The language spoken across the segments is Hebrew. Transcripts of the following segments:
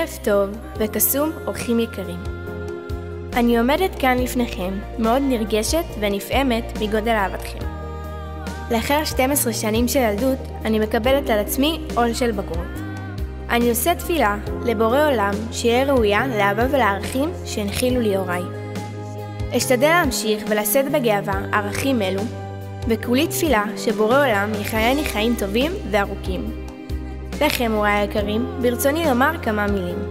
ערב טוב וקסום אורחים יקרים. אני עומדת כאן לפניכם מאוד נרגשת ונפעמת מגודל אהבתכם. לאחר 12 שנים של ילדות אני מקבלת על עצמי עול של בגרות. אני עושה תפילה לבורא עולם שיהיה ראויה לאהבה ולערכים שהנחילו לי הוריי. אשתדל להמשיך ולשאת בגאווה ערכים אלו, וכולי תפילה שבורא עולם יחייני חיים טובים וארוכים. לכם הוריי היקרים, ברצוני לומר כמה מילים.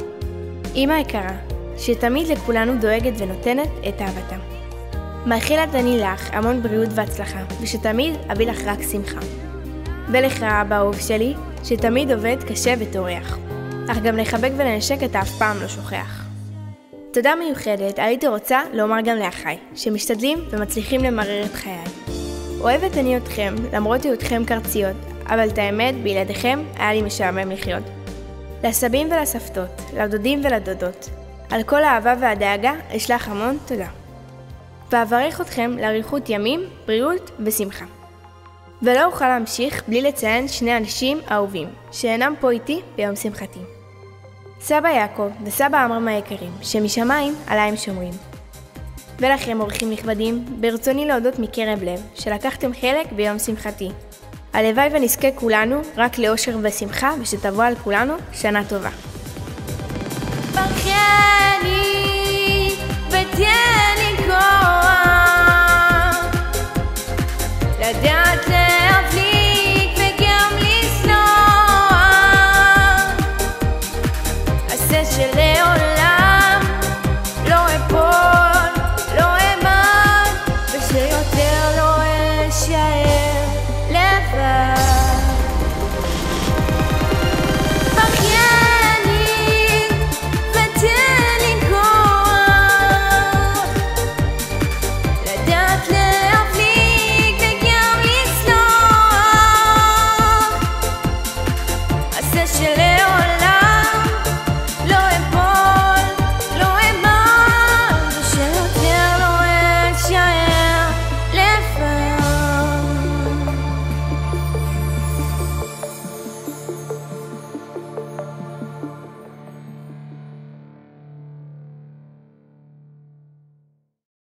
אמא יקרה, שתמיד לכולנו דואגת ונותנת את אהבתה. מאחלת אני לך המון בריאות והצלחה, ושתמיד אביא לך רק שמחה. ולך אבא אהוב שלי, שתמיד עובד קשה וטורח, אך גם לחבק ולנשק את אף פעם לא שוכח. תודה מיוחדת הייתי רוצה לומר גם לאחיי, שמשתדלים ומצליחים למרר את חיי. אוהבת אני אתכם, למרות היותכם קרציות, אבל את האמת, בלעדיכם היה לי משעמם לחיות. לסבים ולסבתות, לדודים ולדודות, על כל האהבה והדאגה אשלח המון תודה. ואברך אתכם לאריכות ימים, בריאות ושמחה. ולא אוכל להמשיך בלי לציין שני אנשים אהובים, שאינם פה איתי ביום שמחתי. סבא יעקב וסבא עמרם היקרים, שמשמיים עליי הם שומרים. ולכם אורחים נכבדים, ברצוני להודות מקרב לב, שלקחתם חלק ביום שמחתי. הלוואי ונזכה כולנו רק לאושר ושמחה, ושתבוא על כולנו שנה טובה.